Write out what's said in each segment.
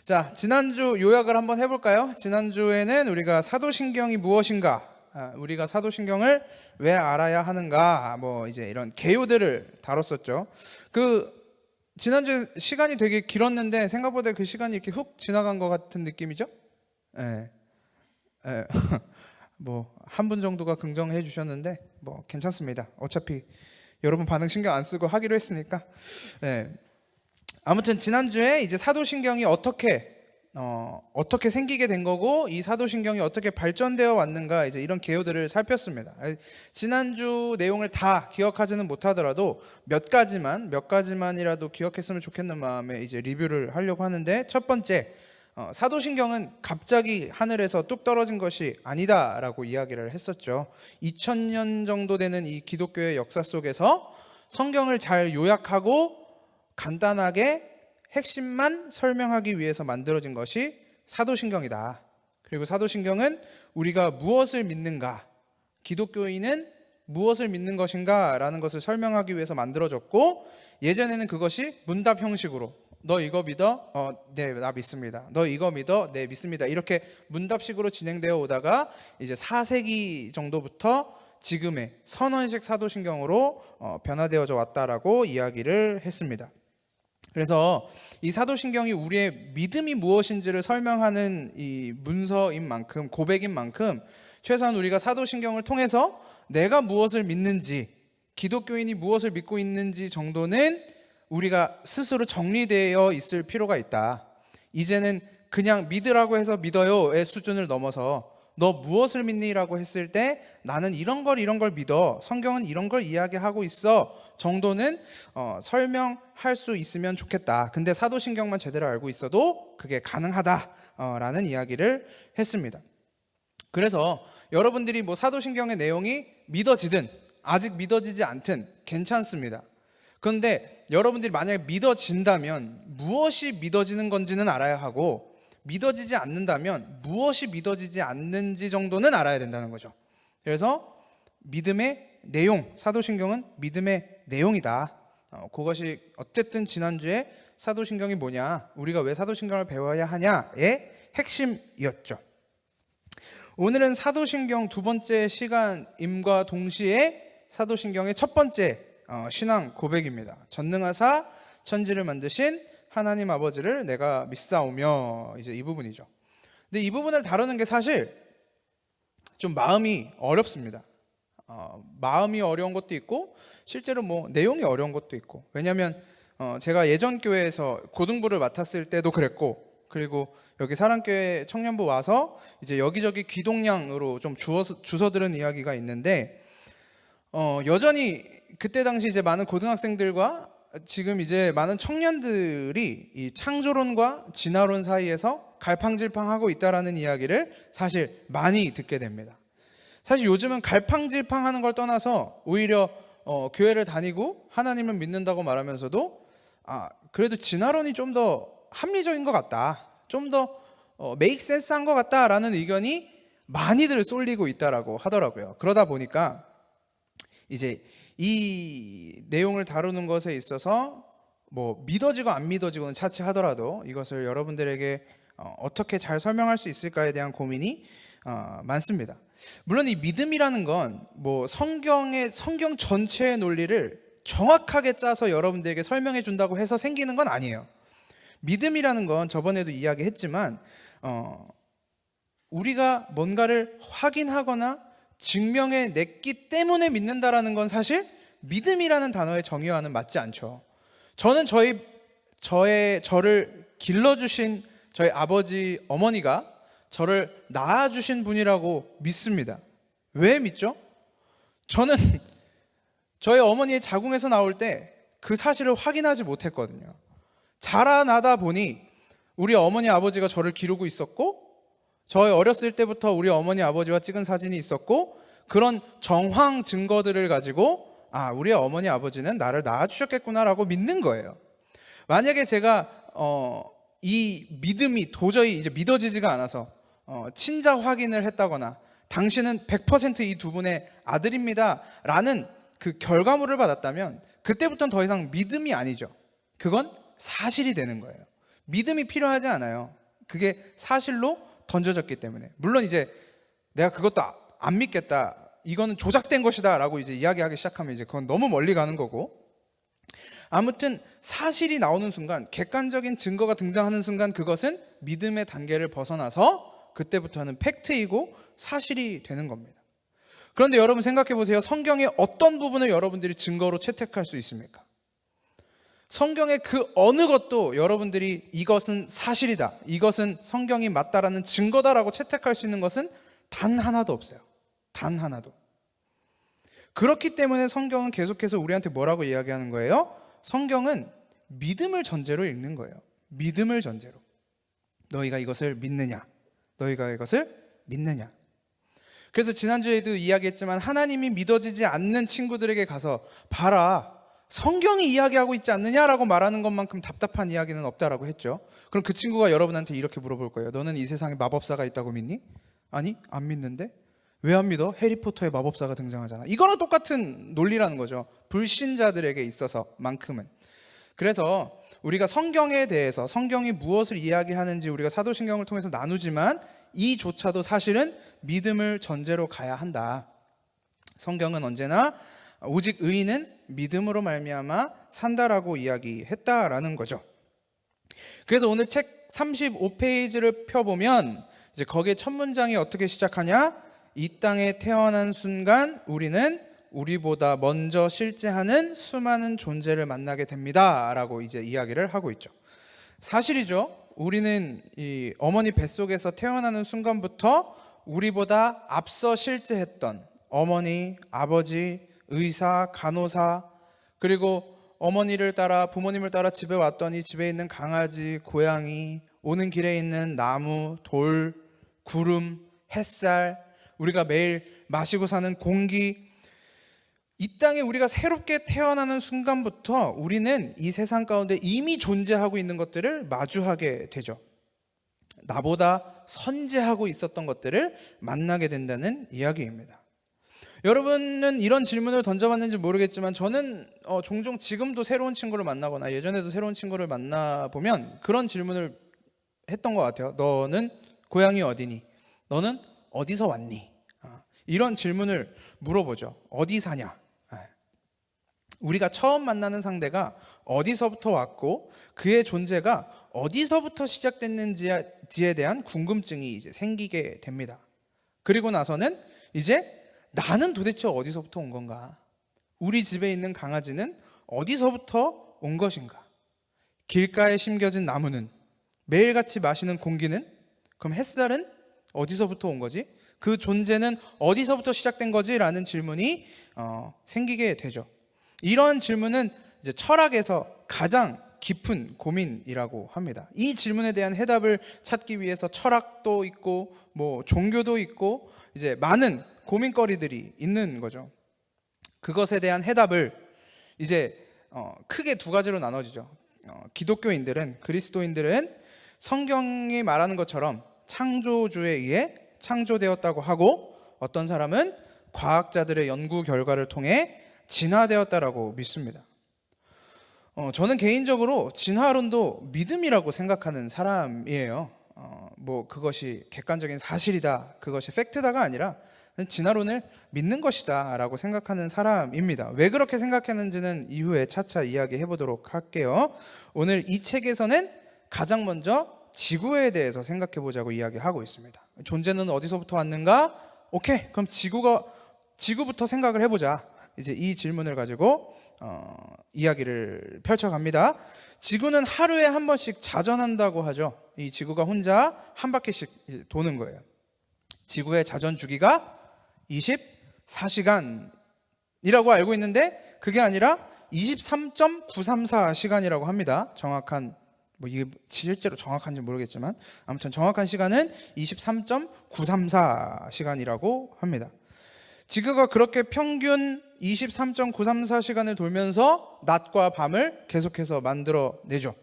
자, 지난주 요약을 한번 해볼까요? 지난주에는 우리가 사도신경이 무엇인가, 우리가 사도신경을 왜 알아야 하는가, 이제 이런 개요들을 다뤘었죠. 지난주 시간이 되게 길었는데 생각보다 그 시간이 이렇게 훅 지나간 것 같은 느낌이죠? 예. 예. 한 분 정도가 긍정해 주셨는데 괜찮습니다. 어차피 여러분 반응 신경 안 쓰고 하기로 했으니까. 예. 아무튼 지난주에 이제 사도신경이 어떻게 생기게 된 거고, 이 사도신경이 어떻게 발전되어 왔는가, 이제 이런 개요들을 살폈습니다. 지난주 내용을 다 기억하지는 못하더라도 몇 가지만이라도 기억했으면 좋겠는 마음에 이제 리뷰를 하려고 하는데, 첫 번째, 사도신경은 갑자기 하늘에서 뚝 떨어진 것이 아니다라고 이야기를 했었죠. 2000년 정도 되는 이 기독교의 역사 속에서 성경을 잘 요약하고 간단하게 핵심만 설명하기 위해서 만들어진 것이 사도신경이다. 그리고 사도신경은 우리가 무엇을 믿는가, 기독교인은 무엇을 믿는 것인가 라는 것을 설명하기 위해서 만들어졌고, 예전에는 그것이 문답 형식으로 너 이거 믿어? 네, 나 믿습니다. 너 이거 믿어? 네, 믿습니다. 이렇게 문답식으로 진행되어 오다가 이제 4세기 정도부터 지금의 선언식 사도신경으로 변화되어져 왔다라고 이야기를 했습니다. 그래서 이 사도신경이 우리의 믿음이 무엇인지를 설명하는 이 문서인 만큼, 고백인 만큼, 최소한 우리가 사도신경을 통해서 내가 무엇을 믿는지, 기독교인이 무엇을 믿고 있는지 정도는 우리가 스스로 정리되어 있을 필요가 있다. 이제는 그냥 믿으라고 해서 믿어요의 수준을 넘어서 너 무엇을 믿니?라고 했을 때 나는 이런 걸 믿어, 성경은 이런 걸 이야기하고 있어 정도는 설명할 수 있으면 좋겠다. 근데 사도신경만 제대로 알고 있어도 그게 가능하다라는 이야기를 했습니다. 그래서 여러분들이 사도신경의 내용이 믿어지든 아직 믿어지지 않든 괜찮습니다. 그런데 여러분들이 만약에 믿어진다면 무엇이 믿어지는 건지는 알아야 하고, 믿어지지 않는다면 무엇이 믿어지지 않는지 정도는 알아야 된다는 거죠. 그래서 믿음의 내용, 사도신경은 믿음의 내용이다. 그것이 어쨌든 지난주에 사도신경이 뭐냐, 우리가 왜 사도신경을 배워야 하냐의 핵심이었죠. 오늘은 사도신경 두 번째 시간임과 동시에 사도신경의 첫 번째 신앙 고백입니다. 전능하사 천지를 만드신 하나님 아버지를 내가 믿사오며, 이제 이 부분이죠. 근데 이 부분을 다루는 게 사실 좀 마음이 어렵습니다. 마음이 어려운 것도 있고 실제로 내용이 어려운 것도 있고, 왜냐하면 제가 예전 교회에서 고등부를 맡았을 때도 그랬고, 그리고 여기 사랑교회 청년부 와서 이제 여기저기 귀동냥으로 좀 주워 들은 이야기가 있는데, 여전히 그때 당시 이제 많은 고등학생들과 지금 이제 많은 청년들이 이 창조론과 진화론 사이에서 갈팡질팡하고 있다라는 이야기를 사실 많이 듣게 됩니다. 사실 요즘은 갈팡질팡하는 걸 떠나서 오히려 교회를 다니고 하나님을 믿는다고 말하면서도 그래도 진화론이 좀 더 합리적인 것 같다, 좀 더 메이크 센스한 것 같다라는 의견이 많이들 쏠리고 있다라고 하더라고요. 그러다 보니까 이제 이 내용을 다루는 것에 있어서 믿어지고 안 믿어지고는 차치하더라도 이것을 여러분들에게 어떻게 잘 설명할 수 있을까에 대한 고민이 많습니다. 물론 이 믿음이라는 건 성경 전체의 논리를 정확하게 짜서 여러분들에게 설명해 준다고 해서 생기는 건 아니에요. 믿음이라는 건 저번에도 이야기했지만 우리가 뭔가를 확인하거나 증명해 냈기 때문에 믿는다라는 건 사실 믿음이라는 단어의 정의와는 맞지 않죠. 저는 저를 길러주신 저희 아버지, 어머니가 저를 낳아주신 분이라고 믿습니다. 왜 믿죠? 저는 저희 어머니의 자궁에서 나올 때 그 사실을 확인하지 못했거든요. 자라나다 보니 우리 어머니, 아버지가 저를 기르고 있었고, 저희 어렸을 때부터 우리 어머니, 아버지와 찍은 사진이 있었고, 그런 정황 증거들을 가지고 우리 어머니, 아버지는 나를 낳아주셨겠구나라고 믿는 거예요. 만약에 제가 이 믿음이 도저히 이제 믿어지지가 않아서 친자 확인을 했다거나 당신은 100% 이 두 분의 아들입니다 라는 그 결과물을 받았다면 그때부터는 더 이상 믿음이 아니죠. 그건 사실이 되는 거예요. 믿음이 필요하지 않아요. 그게 사실로 던져졌기 때문에. 물론 이제 내가 그것도 안 믿겠다, 이거는 조작된 것이다 라고 이제 이야기하기 시작하면 이제 그건 너무 멀리 가는 거고, 아무튼 사실이 나오는 순간, 객관적인 증거가 등장하는 순간 그것은 믿음의 단계를 벗어나서 그때부터는 팩트이고 사실이 되는 겁니다. 그런데 여러분 생각해 보세요. 성경의 어떤 부분을 여러분들이 증거로 채택할 수 있습니까? 성경의 그 어느 것도 여러분들이 이것은 사실이다, 이것은 성경이 맞다라는 증거다라고 채택할 수 있는 것은 단 하나도 없어요. 단 하나도. 그렇기 때문에 성경은 계속해서 우리한테 뭐라고 이야기하는 거예요? 성경은 믿음을 전제로 읽는 거예요. 믿음을 전제로. 너희가 이것을 믿느냐? 너희가 이것을 믿느냐? 그래서 지난주에도 이야기했지만 하나님이 믿어지지 않는 친구들에게 가서 봐라, 성경이 이야기하고 있지 않느냐라고 말하는 것만큼 답답한 이야기는 없다라고 했죠. 그럼 그 친구가 여러분한테 이렇게 물어볼 거예요. 너는 이 세상에 마법사가 있다고 믿니? 아니, 안 믿는데? 왜 안 믿어? 해리포터에 마법사가 등장하잖아. 이거랑 똑같은 논리라는 거죠. 불신자들에게 있어서만큼은. 그래서 우리가 성경에 대해서, 성경이 무엇을 이야기하는지 우리가 사도신경을 통해서 나누지만 이조차도 사실은 믿음을 전제로 가야 한다. 성경은 언제나 오직 의인은 믿음으로 말미암아 산다라고 이야기했다라는 거죠. 그래서 오늘 책 35페이지를 펴보면 이제 거기에 첫 문장이 어떻게 시작하냐? 이 땅에 태어난 순간 우리는 우리보다 먼저 실제하는 수많은 존재를 만나게 됩니다 라고 이제 이야기를 하고 있죠. 사실이죠. 우리는 이 어머니 뱃속에서 태어나는 순간부터 우리보다 앞서 실제했던 어머니, 아버지, 의사, 간호사, 그리고 어머니를 따라, 부모님을 따라 집에 왔더니 집에 있는 강아지, 고양이, 오는 길에 있는 나무, 돌, 구름, 햇살, 우리가 매일 마시고 사는 공기, 이 땅에 우리가 새롭게 태어나는 순간부터 우리는 이 세상 가운데 이미 존재하고 있는 것들을 마주하게 되죠. 나보다 선재하고 있었던 것들을 만나게 된다는 이야기입니다. 여러분은 이런 질문을 던져봤는지 모르겠지만 저는 종종 지금도 새로운 친구를 만나거나 예전에도 새로운 친구를 만나보면 그런 질문을 했던 것 같아요. 너는 고향이 어디니? 너는 어디서 왔니? 이런 질문을 물어보죠. 어디 사냐? 우리가 처음 만나는 상대가 어디서부터 왔고 그의 존재가 어디서부터 시작됐는지에 대한 궁금증이 이제 생기게 됩니다. 그리고 나서는 이제 나는 도대체 어디서부터 온 건가? 우리 집에 있는 강아지는 어디서부터 온 것인가? 길가에 심겨진 나무는, 매일같이 마시는 공기는, 그럼 햇살은 어디서부터 온 거지? 그 존재는 어디서부터 시작된 거지? 라는 질문이 생기게 되죠. 이런 질문은 이제 철학에서 가장 깊은 고민이라고 합니다. 이 질문에 대한 해답을 찾기 위해서 철학도 있고 뭐 종교도 있고 이제 많은 고민거리들이 있는 거죠. 그것에 대한 해답을 이제 크게 두 가지로 나눠지죠. 기독교인들은, 그리스도인들은 성경이 말하는 것처럼 창조주에 의해 창조되었다고 하고, 어떤 사람은 과학자들의 연구 결과를 통해 진화되었다라고 믿습니다. 저는 개인적으로 진화론도 믿음이라고 생각하는 사람이에요. 뭐 그것이 객관적인 사실이다, 그것이 팩트다가 아니라 진화론을 믿는 것이다 라고 생각하는 사람입니다. 왜 그렇게 생각했는지는 이후에 차차 이야기해 보도록 할게요. 오늘 이 책에서는 가장 먼저 지구에 대해서 생각해 보자고 이야기하고 있습니다. 존재는 어디서부터 왔는가? 오케이, 그럼 지구부터 생각을 해보자. 이제 이 질문을 가지고 이야기를 펼쳐갑니다. 지구는 하루에 한 번씩 자전한다고 하죠. 이 지구가 혼자 한 바퀴씩 도는 거예요. 지구의 자전 주기가 24시간이라고 알고 있는데 그게 아니라 23.934시간이라고 합니다. 정확한, 뭐 이게 실제로 정확한지 모르겠지만 아무튼 정확한 시간은 23.934시간이라고 합니다. 지구가 그렇게 평균 23.934시간을 돌면서 낮과 밤을 계속해서 만들어내죠.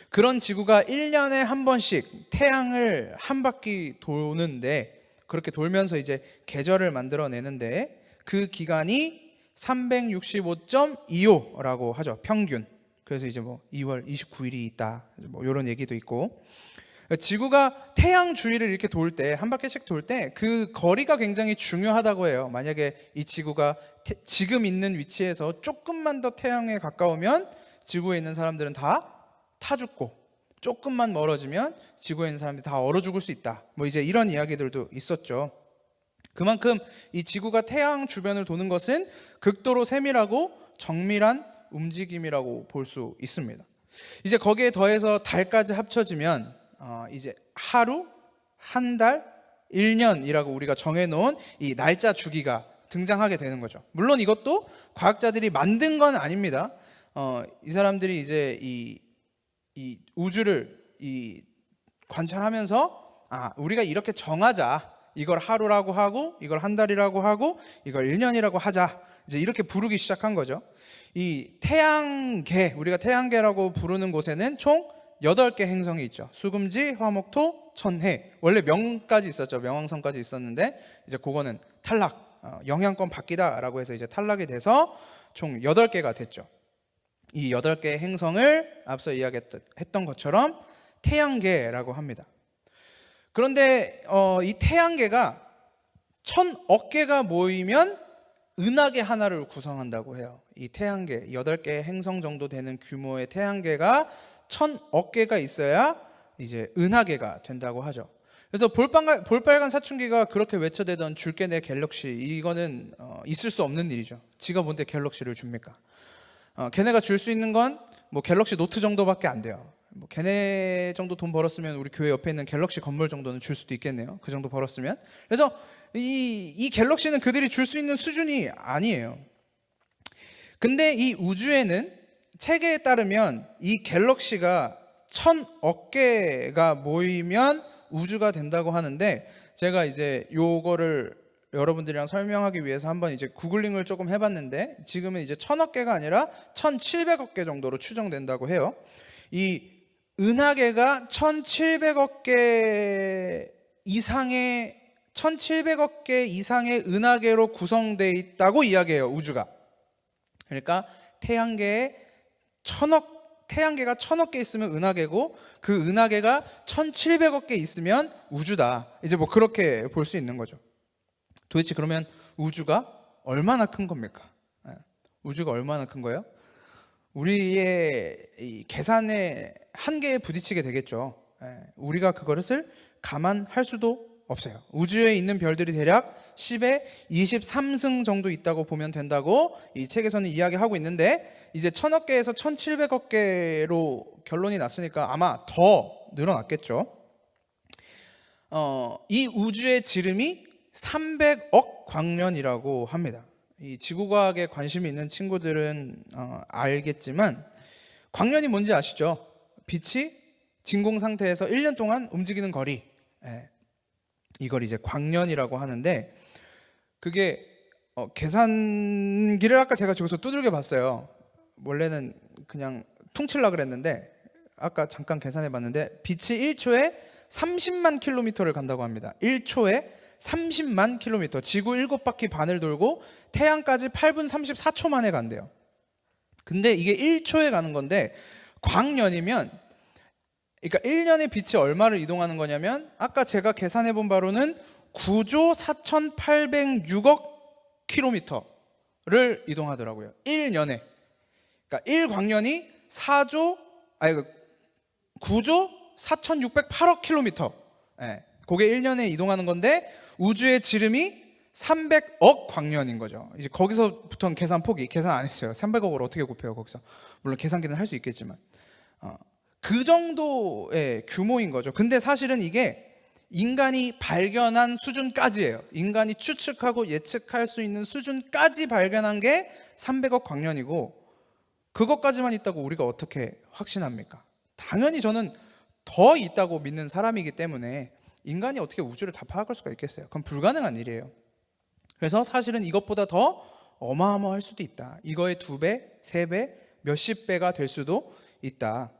그런 지구가 1년에 한 번씩 태양을 한 바퀴 도는데, 그렇게 돌면서 이제 계절을 만들어내는데 그 기간이 365.25라고 하죠. 평균. 그래서 이제 뭐 2월 29일이 있다, 뭐 이런 얘기도 있고, 지구가 태양 주위를 이렇게 돌 때, 한 바퀴씩 돌 때 그 거리가 굉장히 중요하다고 해요. 만약에 이 지구가 지금 있는 위치에서 조금만 더 태양에 가까우면 지구에 있는 사람들은 다 타 죽고, 조금만 멀어지면 지구에 있는 사람들이 다 얼어 죽을 수 있다, 뭐 이제 이런 이야기들도 있었죠. 그만큼 이 지구가 태양 주변을 도는 것은 극도로 세밀하고 정밀한 움직임이라고 볼 수 있습니다. 이제 거기에 더해서 달까지 합쳐지면 이제 하루, 한 달, 1년이라고 우리가 정해놓은 이 날짜 주기가 등장하게 되는 거죠. 물론 이것도 과학자들이 만든 건 아닙니다. 이 사람들이 이제 이 우주를 관찰하면서 우리가 이렇게 정하자, 이걸 하루라고 하고 이걸 한 달이라고 하고 이걸 1년이라고 하자, 이제 이렇게 부르기 시작한 거죠. 이 태양계, 우리가 태양계라고 부르는 곳에는 총 8개 행성이 있죠. 수금지, 화목토, 천해. 원래 명까지 있었죠. 명왕성까지 있었는데 이제 그거는 탈락, 영향권 바뀌다라고 해서 이제 탈락이 돼서 총 8개가 됐죠. 이 8개의 행성을 앞서 이야기했던 것처럼 태양계라고 합니다. 그런데 이 태양계가 1000억 개가 모이면 은하계 하나를 구성한다고 해요. 이 태양계, 8개의 행성 정도 되는 규모의 태양계가 1000억 개가 있어야 이제 은하계가 된다고 하죠. 그래서 볼빨간 사춘기가 그렇게 외쳐대던 줄게 내 갤럭시, 이거는 있을 수 없는 일이죠. 지가 뭔데 갤럭시를 줍니까? 걔네가 줄 수 있는 건 뭐 갤럭시 노트 정도밖에 안 돼요. 뭐 걔네 정도 돈 벌었으면 우리 교회 옆에 있는 갤럭시 건물 정도는 줄 수도 있겠네요. 그 정도 벌었으면. 그래서 이 갤럭시는 그들이 줄 수 있는 수준이 아니에요. 근데 이 우주에는 체계에 따르면 이 갤럭시가 1000억 개가 모이면 우주가 된다고 하는데, 제가 이제 요거를 여러분들이랑 설명하기 위해서 한번 이제 구글링을 조금 해봤는데, 지금은 이제 1000억 개가 아니라 1700억 개 정도로 추정된다고 해요. 이 은하계가 1700억 개 이상의 1700억 개 이상의 은하계로 구성되어 있다고 이야기해요, 우주가. 그러니까 태양계가 1000억 개 있으면 은하계고, 그 은하계가 1700억 개 있으면 우주다. 이제 뭐 그렇게 볼 수 있는 거죠. 도대체 그러면 우주가 얼마나 큰 겁니까? 우주가 얼마나 큰 거예요? 우리의 이 계산의 한계에 부딪히게 되겠죠. 우리가 그것을 감안할 수도 없어요. 우주에 있는 별들이 대략 10의 23승 정도 있다고 보면 된다고 이 책에서는 이야기하고 있는데, 이제 1000억 개에서 1700억 개로 결론이 났으니까 아마 더 늘어났겠죠. 이 우주의 지름이 300억 광년이라고 합니다. 이 지구과학에 관심이 있는 친구들은 알겠지만, 광년이 뭔지 아시죠? 빛이 진공 상태에서 1년 동안 움직이는 거리, 이걸 이제 광년이라고 하는데, 그게 계산기를 아까 제가 저기서 두들겨 봤어요. 원래는 그냥 퉁칠라 그랬는데 아까 잠깐 계산해 봤는데 빛이 1초에 30만 킬로미터를 간다고 합니다. 1초에 30만 킬로미터, 지구 7바퀴 반을 돌고 태양까지 8분 34초 만에 간대요. 근데 이게 1초에 가는 건데, 광년이면, 그러니까 1년의 빛이 얼마를 이동하는 거냐면, 아까 제가 계산해 본 바로는 9조 4806억 킬로미터를 이동하더라고요. 1년에. 그러니까 1광년이 9조 4608억 킬로미터. 그게 1년에 이동하는 건데, 우주의 지름이 300억 광년인 거죠. 이제 거기서부터는 계산 안 했어요. 300억을 어떻게 곱해요, 거기서. 물론 계산기는 할 수 있겠지만. 그 정도의 규모인 거죠. 근데 사실은 이게 인간이 발견한 수준까지예요. 인간이 추측하고 예측할 수 있는 수준까지 발견한 게 300억 광년이고, 그것까지만 있다고 우리가 어떻게 확신합니까? 당연히 저는 더 있다고 믿는 사람이기 때문에 인간이 어떻게 우주를 다 파악할 수가 있겠어요? 그건 불가능한 일이에요. 그래서 사실은 이것보다 더 어마어마할 수도 있다. 이거의 2배, 3배, 몇십 배가 될 수도 있다.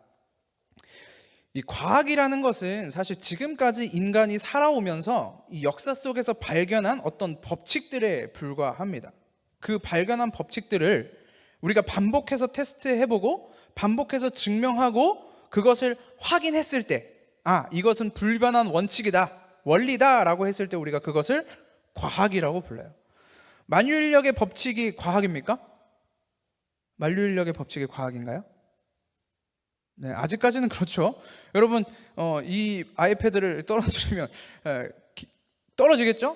이 과학이라는 것은 사실 지금까지 인간이 살아오면서 이 역사 속에서 발견한 어떤 법칙들에 불과합니다. 그 발견한 법칙들을 우리가 반복해서 테스트해보고 반복해서 증명하고 그것을 확인했을 때, 이것은 불변한 원칙이다, 원리다라고 했을 때 우리가 그것을 과학이라고 불러요. 만유인력의 법칙이 과학입니까? 만유인력의 법칙이 과학인가요? 네, 아직까지는 그렇죠. 여러분, 이 아이패드를 떨어뜨리면 떨어지겠죠?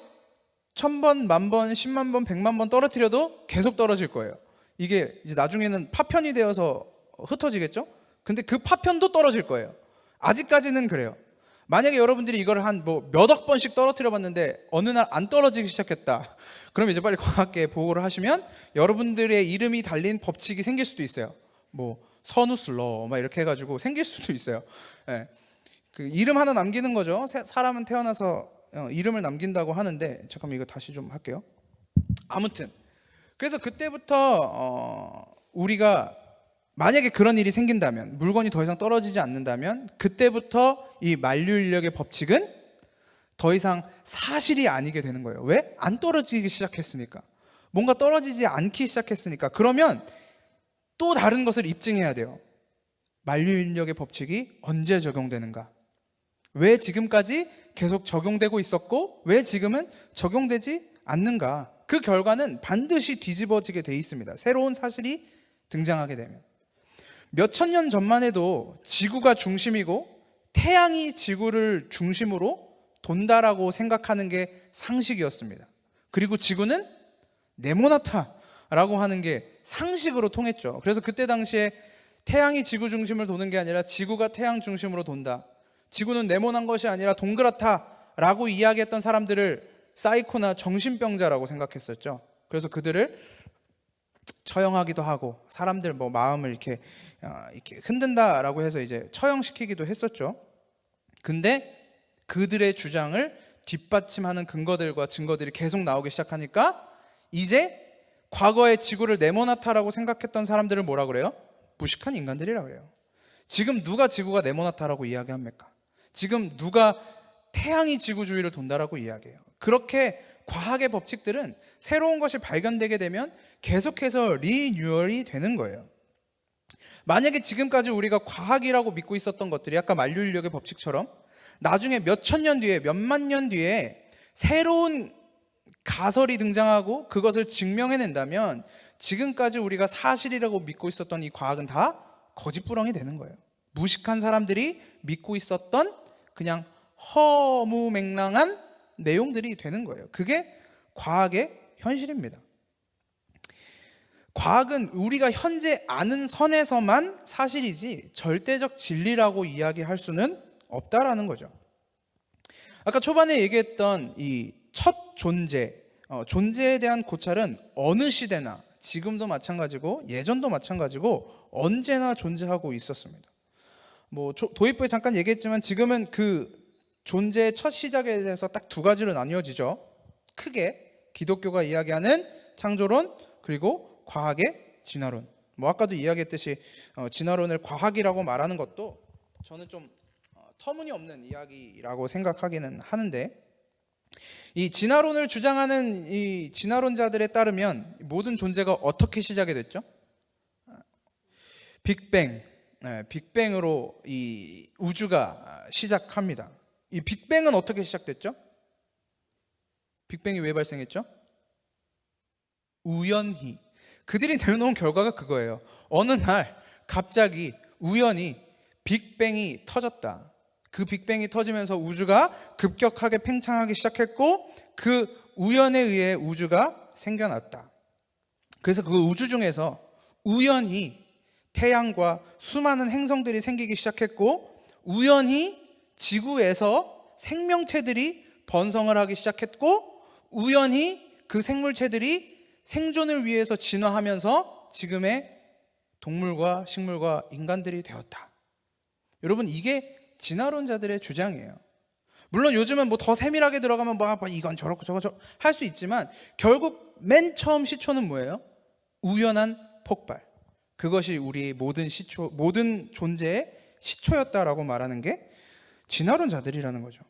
1000번, 10,000번, 100,000번, 100만 번 떨어뜨려도 계속 떨어질 거예요. 이게 이제 나중에는 파편이 되어서 흩어지겠죠? 근데 그 파편도 떨어질 거예요. 아직까지는 그래요. 만약에 여러분들이 이걸 한 몇억 번씩 떨어뜨려 봤는데 어느 날 안 떨어지기 시작했다, 그럼 이제 빨리 과학계에 보고를 하시면 여러분들의 이름이 달린 법칙이 생길 수도 있어요. 선우슬러 막 이렇게 해가지고 생길 수도 있어요. 네. 그 이름 하나 남기는 거죠. 사람은 태어나서 이름을 남긴다고 하는데, 잠깐만 이거 다시 좀 할게요. 아무튼 그래서 그때부터 우리가 만약에 그런 일이 생긴다면, 물건이 더 이상 떨어지지 않는다면, 그때부터 이 만유인력의 법칙은 더 이상 사실이 아니게 되는 거예요. 왜? 안 떨어지기 시작했으니까. 뭔가 떨어지지 않기 시작했으니까. 그러면 또 다른 것을 입증해야 돼요. 만유인력의 법칙이 언제 적용되는가? 왜 지금까지 계속 적용되고 있었고 왜 지금은 적용되지 않는가? 그 결과는 반드시 뒤집어지게 돼 있습니다. 새로운 사실이 등장하게 되면. 몇천 년 전만 해도 지구가 중심이고 태양이 지구를 중심으로 돈다라고 생각하는 게 상식이었습니다. 그리고 지구는 네모나다라고 하는 게 상식으로 통했죠. 그래서 그때 당시에 태양이 지구 중심을 도는 게 아니라 지구가 태양 중심으로 돈다, 지구는 네모난 것이 아니라 동그랗다라고 이야기했던 사람들을 사이코나 정신병자라고 생각했었죠. 그래서 그들을 처형하기도 하고 사람들 마음을 이렇게 흔든다라고 해서 이제 처형시키기도 했었죠. 근데 그들의 주장을 뒷받침하는 근거들과 증거들이 계속 나오기 시작하니까 이제 과거에 지구를 네모나다라고 생각했던 사람들을 뭐라 그래요? 무식한 인간들이라고 그래요. 지금 누가 지구가 네모나다라고 이야기합니까? 지금 누가 태양이 지구 주위를 돈다라고 이야기해요. 그렇게 과학의 법칙들은 새로운 것이 발견되게 되면 계속해서 리뉴얼이 되는 거예요. 만약에 지금까지 우리가 과학이라고 믿고 있었던 것들이 아까 만유인력의 법칙처럼 나중에 몇천 년 뒤에, 몇만 년 뒤에 새로운 가설이 등장하고 그것을 증명해낸다면 지금까지 우리가 사실이라고 믿고 있었던 이 과학은 다 거짓부렁이 되는 거예요. 무식한 사람들이 믿고 있었던 그냥 허무맹랑한 내용들이 되는 거예요. 그게 과학의 현실입니다. 과학은 우리가 현재 아는 선에서만 사실이지 절대적 진리라고 이야기할 수는 없다라는 거죠. 아까 초반에 얘기했던 이 첫 존재, 존재에 대한 고찰은 어느 시대나 지금도 마찬가지고 예전도 마찬가지고 언제나 존재하고 있었습니다. 도입부에 잠깐 얘기했지만 지금은 그 존재의 첫 시작에 대해서 딱 두 가지로 나뉘어지죠. 크게 기독교가 이야기하는 창조론, 그리고 과학의 진화론. 아까도 이야기했듯이 진화론을 과학이라고 말하는 것도 저는 좀 터무니없는 이야기라고 생각하기는 하는데, 이 진화론을 주장하는 이 진화론자들에 따르면 모든 존재가 어떻게 시작이 됐죠? 빅뱅으로 이 우주가 시작합니다. 이 빅뱅은 어떻게 시작됐죠? 빅뱅이 왜 발생했죠? 우연히. 그들이 내놓은 결과가 그거예요. 어느 날 갑자기 우연히 빅뱅이 터졌다. 그 빅뱅이 터지면서 우주가 급격하게 팽창하기 시작했고 그 우연에 의해 우주가 생겨났다. 그래서 그 우주 중에서 우연히 태양과 수많은 행성들이 생기기 시작했고 우연히 지구에서 생명체들이 번성을 하기 시작했고 우연히 그 생물체들이 생존을 위해서 진화하면서 지금의 동물과 식물과 인간들이 되었다. 여러분, 이게 진화론자들의 주장이에요. 물론 요즘은 더 세밀하게 들어가면 이건 저렇고 저거 할 수 있지만 결국 맨 처음 시초는 뭐예요? 우연한 폭발. 그것이 우리 모든 존재의 시초였다라고 말하는 게 진화론자들이라는 거죠.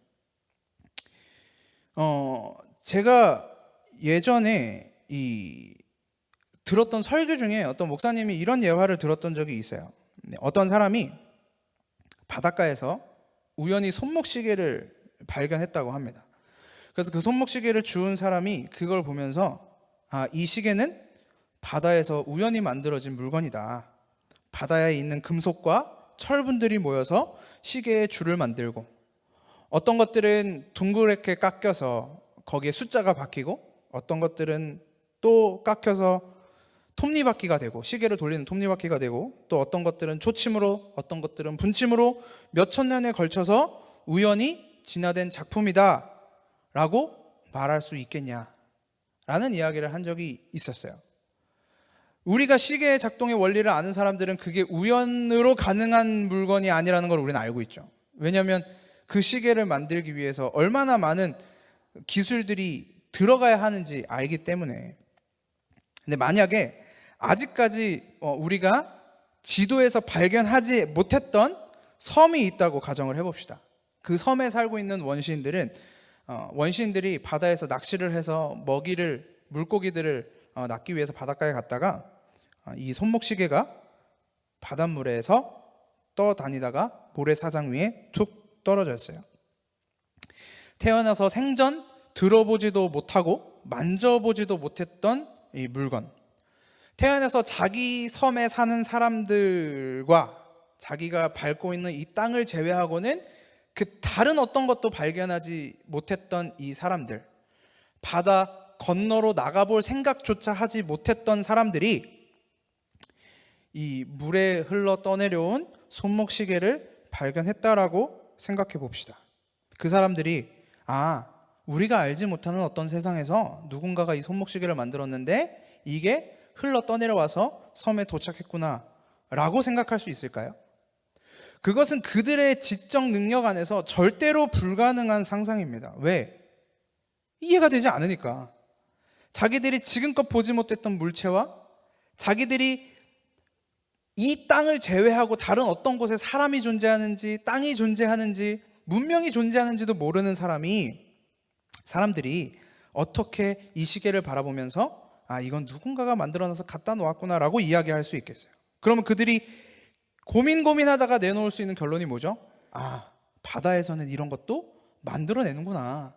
제가 예전에 들었던 설교 중에 어떤 목사님이 이런 예화를 들었던 적이 있어요. 어떤 사람이 바닷가에서 우연히 손목시계를 발견했다고 합니다. 그래서 그 손목시계를 주운 사람이 그걸 보면서 이 시계는 바다에서 우연히 만들어진 물건이다. 바다에 있는 금속과 철분들이 모여서 시계의 줄을 만들고, 어떤 것들은 둥그렇게 깎여서 거기에 숫자가 박히고, 어떤 것들은 또 깎여서 톱니바퀴가 되고, 시계를 돌리는 톱니바퀴가 되고, 또 어떤 것들은 초침으로, 어떤 것들은 분침으로 몇 천 년에 걸쳐서 우연히 진화된 작품이다 라고 말할 수 있겠냐 라는 이야기를 한 적이 있었어요. 우리가 시계의 작동의 원리를 아는 사람들은 그게 우연으로 가능한 물건이 아니라는 걸 우리는 알고 있죠. 왜냐하면 그 시계를 만들기 위해서 얼마나 많은 기술들이 들어가야 하는지 알기 때문에. 근데 만약에 아직까지 우리가 지도에서 발견하지 못했던 섬이 있다고 가정을 해봅시다. 그 섬에 살고 있는 원시인들이 바다에서 낚시를 해서 물고기들을 낚기 위해서 바닷가에 갔다가 이 손목시계가 바닷물에서 떠다니다가 모래사장 위에 툭 떨어졌어요. 태어나서 생전 들어보지도 못하고 만져보지도 못했던 이 물건, 태어나서 자기 섬에 사는 사람들과 자기가 밟고 있는 이 땅을 제외하고는 그 다른 어떤 것도 발견하지 못했던 이 사람들, 바다 건너로 나가볼 생각조차 하지 못했던 사람들이 이 물에 흘러 떠내려온 손목시계를 발견했다라고 생각해 봅시다. 그 사람들이 우리가 알지 못하는 어떤 세상에서 누군가가 이 손목시계를 만들었는데 이게 흘러 떠내려와서 섬에 도착했구나 라고 생각할 수 있을까요? 그것은 그들의 지적 능력 안에서 절대로 불가능한 상상입니다. 왜? 이해가 되지 않으니까. 자기들이 지금껏 보지 못했던 물체와 자기들이 이 땅을 제외하고 다른 어떤 곳에 사람이 존재하는지, 땅이 존재하는지, 문명이 존재하는지도 모르는 사람들이 어떻게 이 시계를 바라보면서 이건 누군가가 만들어놔서 갖다 놓았구나 라고 이야기할 수 있겠어요? 그러면 그들이 고민하다가 내놓을 수 있는 결론이 뭐죠? 바다에서는 이런 것도 만들어내는구나.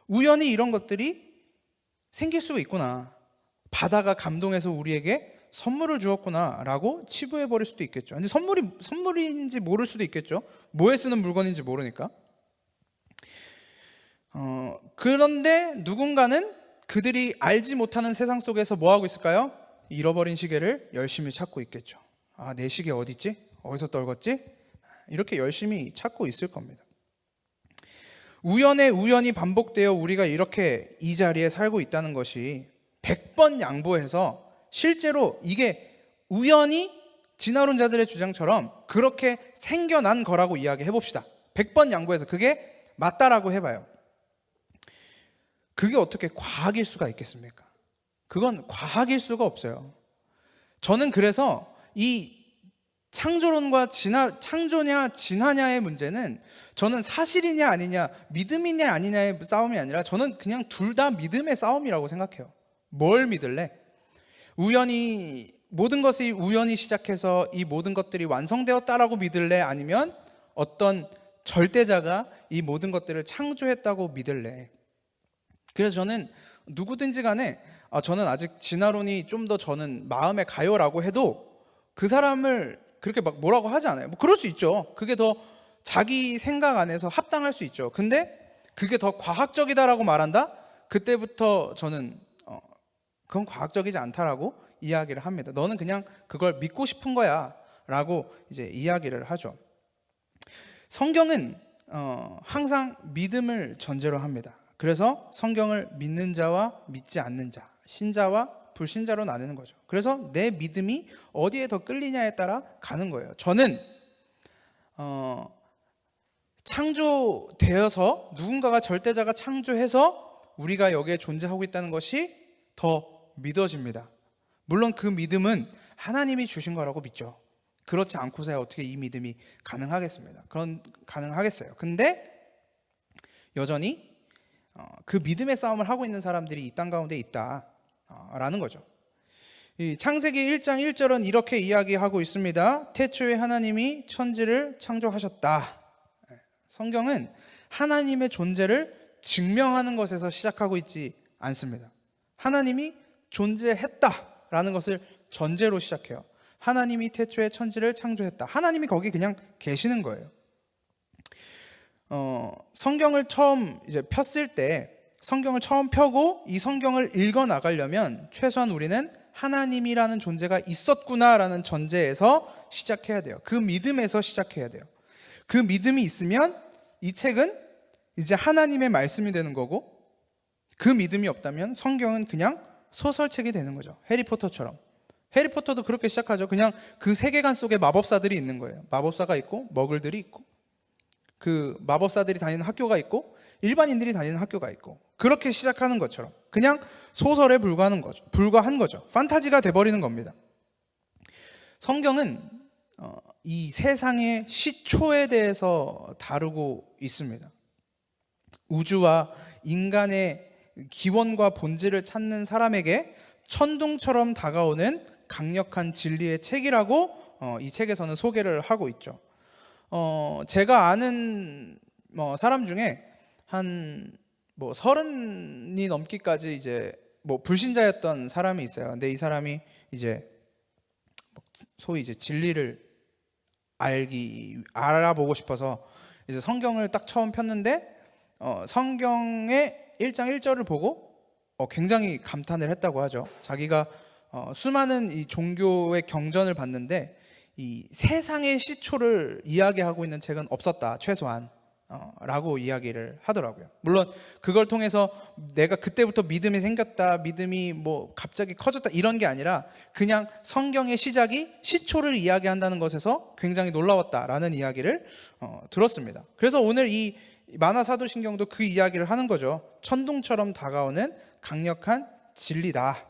우연히 이런 것들이 생길 수 있구나. 바다가 감동해서 우리에게 선물을 주었구나 라고 치부해버릴 수도 있겠죠. 근데 선물인지 모를 수도 있겠죠. 뭐에 쓰는 물건인지 모르니까. 그런데 누군가는 그들이 알지 못하는 세상 속에서 뭐 하고 있을까요? 잃어버린 시계를 열심히 찾고 있겠죠. 내 시계 어디 있지? 어디서 떨궜지? 이렇게 열심히 찾고 있을 겁니다. 우연이 반복되어 우리가 이렇게 이 자리에 살고 있다는 것이 100번 양보해서 실제로 이게 우연히 진화론자들의 주장처럼 그렇게 생겨난 거라고 이야기해 봅시다. 100번 양보해서 그게 맞다라고 해봐요. 그게 어떻게 과학일 수가 있겠습니까? 그건 과학일 수가 없어요. 저는 그래서 이 창조론과 창조냐 진화냐의 문제는 저는 사실이냐 아니냐, 믿음이냐 아니냐의 싸움이 아니라 저는 그냥 둘 다 믿음의 싸움이라고 생각해요. 뭘 믿을래? 모든 것이 우연히 시작해서 이 모든 것들이 완성되었다라고 믿을래? 아니면 어떤 절대자가 이 모든 것들을 창조했다고 믿을래? 그래서 저는 누구든지 간에 저는 아직 진화론이 좀 더 저는 마음에 가요라고 해도 그 사람을 그렇게 막 뭐라고 하지 않아요. 뭐 그럴 수 있죠. 그게 더 자기 생각 안에서 합당할 수 있죠. 근데 그게 더 과학적이다라고 말한다? 그때부터 저는 그건 과학적이지 않다라고 이야기를 합니다. 너는 그냥 그걸 믿고 싶은 거야 라고 이제 이야기를 하죠. 성경은 항상 믿음을 전제로 합니다. 그래서 성경을 믿는 자와 믿지 않는 자, 신자와 불신자로 나누는 거죠. 그래서 내 믿음이 어디에 더 끌리냐에 따라 가는 거예요. 저는 창조되어서 누군가가 절대자가 창조해서 우리가 여기에 존재하고 있다는 것이 더 믿어집니다. 물론 그 믿음은 하나님이 주신 거라고 믿죠. 그렇지 않고서야 어떻게 이 믿음이 가능하겠습니다. 가능하겠어요. 근데 여전히 그 믿음의 싸움을 하고 있는 사람들이 이 땅 가운데 있다라는 거죠. 이 창세기 1장 1절은 이렇게 이야기하고 있습니다. 태초에 하나님이 천지를 창조하셨다. 성경은 하나님의 존재를 증명하는 것에서 시작하고 있지 않습니다. 하나님이 존재했다라는 것을 전제로 시작해요. 하나님이 태초에 천지를 창조했다. 하나님이 거기 그냥 계시는 거예요. 성경을 처음 이제 폈을 때, 성경을 처음 펴고 이 성경을 읽어 나가려면 최소한 우리는 하나님이라는 존재가 있었구나라는 전제에서 시작해야 돼요. 그 믿음에서 시작해야 돼요. 그 믿음이 있으면 이 책은 이제 하나님의 말씀이 되는 거고, 그 믿음이 없다면 성경은 그냥 소설책이 되는 거죠. 해리포터처럼. 해리포터도 그렇게 시작하죠. 그냥 그 세계관 속에 마법사들이 있는 거예요. 마법사가 있고 머글들이 있고, 그 마법사들이 다니는 학교가 있고 일반인들이 다니는 학교가 있고, 그렇게 시작하는 것처럼 그냥 소설에 불과한 거죠. 판타지가 돼버리는 겁니다. 성경은 이 세상의 시초에 대해서 다루고 있습니다. 우주와 인간의 기원과 본질을 찾는 사람에게 천둥처럼 다가오는 강력한 진리의 책이라고 이 책에서는 소개를 하고 있죠. 제가 아는 사람 중에 한 30이 넘기까지 이제 불신자였던 사람이 있어요. 근데 이 사람이 이제 소위 이제 진리를 알아보고 싶어서 이제 성경을 딱 처음 폈는데 성경의 1장 1절을 보고 굉장히 감탄을 했다고 하죠. 자기가 수많은 이 종교의 경전을 봤는데 이 세상의 시초를 이야기하고 있는 책은 없었다, 최소한 라고 이야기를 하더라고요. 물론 그걸 통해서 내가 그때부터 믿음이 생겼다, 믿음이 갑자기 커졌다, 이런 게 아니라 그냥 성경의 시초를 이야기한다는 것에서 굉장히 놀라웠다라는 이야기를 들었습니다. 그래서 오늘 이 만화사도신경도 그 이야기를 하는 거죠. 천둥처럼 다가오는 강력한 진리다.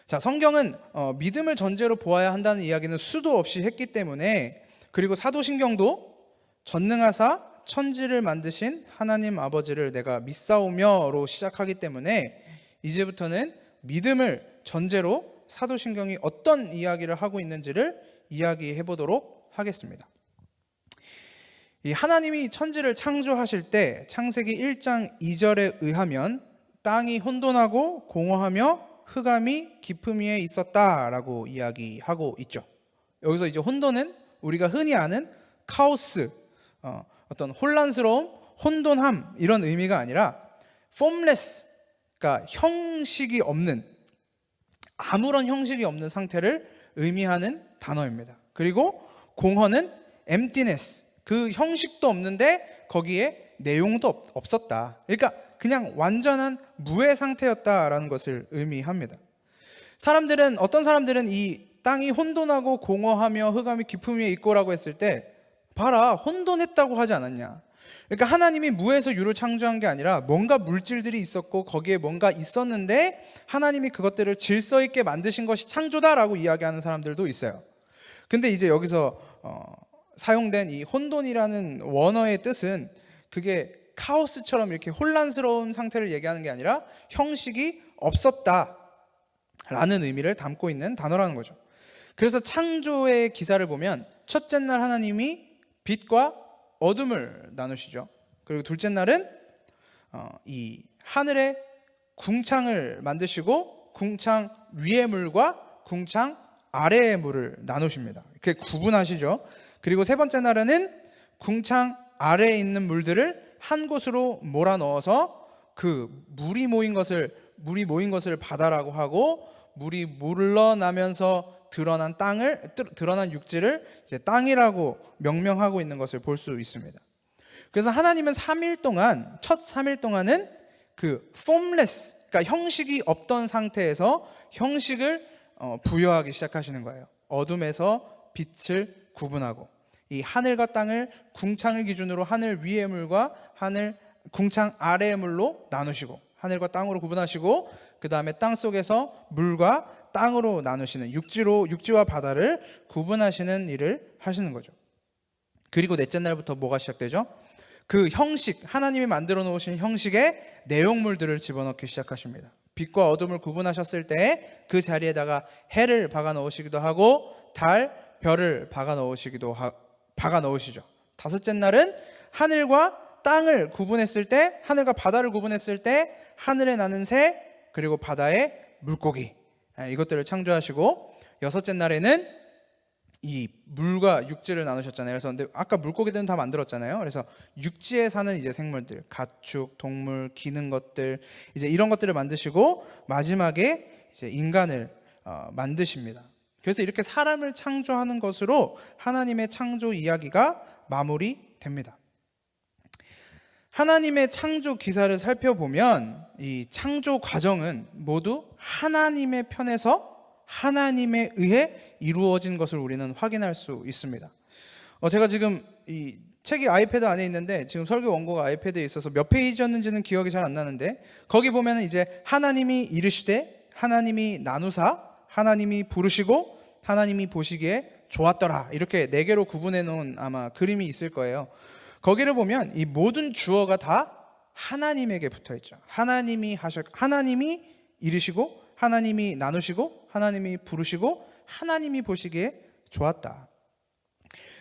자, 성경은 믿음을 전제로 보아야 한다는 이야기는 수도 없이 했기 때문에, 그리고 사도신경도 전능하사 천지를 만드신 하나님 아버지를 내가 믿사오며로 시작하기 때문에 이제부터는 믿음을 전제로 사도신경이 어떤 이야기를 하고 있는지를 이야기해 보도록 하겠습니다. 이 하나님이 천지를 창조하실 때 창세기 1장 2절에 의하면 땅이 혼돈하고 공허하며 흑암이 깊음 위에 있었다라고 이야기하고 있죠. 여기서 이제 혼돈은 우리가 흔히 아는 카오스, 어떤 혼란스러움, 혼돈함, 이런 의미가 아니라 formless, 그러니까 형식이 없는, 아무런 형식이 없는 상태를 의미하는 단어입니다. 그리고 공허는 emptiness, 그 형식도 없는데 거기에 내용도 없었다. 그러니까 그냥 완전한 무의 상태였다라는 것을 의미합니다. 어떤 사람들은 이 땅이 혼돈하고 공허하며 흑암이 깊음 위에 있고라고 했을 때, 봐라, 혼돈했다고 하지 않았냐. 그러니까 하나님이 무에서 유를 창조한 게 아니라 뭔가 물질들이 있었고 거기에 뭔가 있었는데 하나님이 그것들을 질서 있게 만드신 것이 창조다라고 이야기하는 사람들도 있어요. 근데 이제 여기서 사용된 이 혼돈이라는 원어의 뜻은 그게 카오스처럼 이렇게 혼란스러운 상태를 얘기하는 게 아니라 형식이 없었다라는 의미를 담고 있는 단어라는 거죠. 그래서 창조의 기사를 보면 첫째 날 하나님이 빛과 어둠을 나누시죠. 그리고 둘째 날은 이 하늘에 궁창을 만드시고 궁창 위의 물과 궁창 아래의 물을 나누십니다. 이렇게 구분하시죠. 그리고 세 번째 날에는 궁창 아래에 있는 물들을 한 곳으로 몰아 넣어서 그 물이 모인 것을 바다라고 하고, 물이 물러나면서 드러난 육지를 이제 땅이라고 명명하고 있는 것을 볼 수 있습니다. 그래서 하나님은 첫 3일 동안은 그 formless, 그러니까 형식이 없던 상태에서 형식을 부여하기 시작하시는 거예요. 어둠에서 빛을 구분하고, 이 하늘과 땅을 궁창을 기준으로 하늘 위의 물과 궁창 아래의 물로 나누시고, 하늘과 땅으로 구분하시고, 그 다음에 땅 속에서 물과 땅으로 나누시는, 육지와 바다를 구분하시는 일을 하시는 거죠. 그리고 넷째 날부터 뭐가 시작되죠? 그 형식, 하나님이 만들어 놓으신 형식의 내용물들을 집어넣기 시작하십니다. 빛과 어둠을 구분하셨을 때 그 자리에다가 해를 박아 넣으시기도 하고 달, 별을 박아 넣으시죠. 다섯째 날은 하늘과 땅을 구분했을 때, 하늘과 바다를 구분했을 때 하늘에 나는 새 그리고 바다의 물고기, 이것들을 창조하시고, 여섯째 날에는 이 물과 육지를 나누셨잖아요. 그래서 근데 아까 물고기들은 다 만들었잖아요. 그래서 육지에 사는 이제 생물들, 가축, 동물, 기는 것들, 이제 이런 것들을 만드시고 마지막에 이제 인간을 만드십니다. 그래서 이렇게 사람을 창조하는 것으로 하나님의 창조 이야기가 마무리됩니다. 하나님의 창조 기사를 살펴보면 이 창조 과정은 모두 하나님의 편에서 하나님에 의해 이루어진 것을 우리는 확인할 수 있습니다. 제가 지금 이 책이 아이패드 안에 있는데 지금 설교 원고가 아이패드에 있어서 몇 페이지였는지는 기억이 잘 안 나는데, 거기 보면은 이제 하나님이 이르시되, 하나님이 나누사, 하나님이 부르시고, 하나님이 보시기에 좋았더라, 이렇게 4개로 구분해 놓은 아마 그림이 있을 거예요. 거기를 보면 이 모든 주어가 다 하나님에게 붙어 있죠. 하나님이 이르시고, 하나님이 나누시고, 하나님이 부르시고, 하나님이 보시기에 좋았다.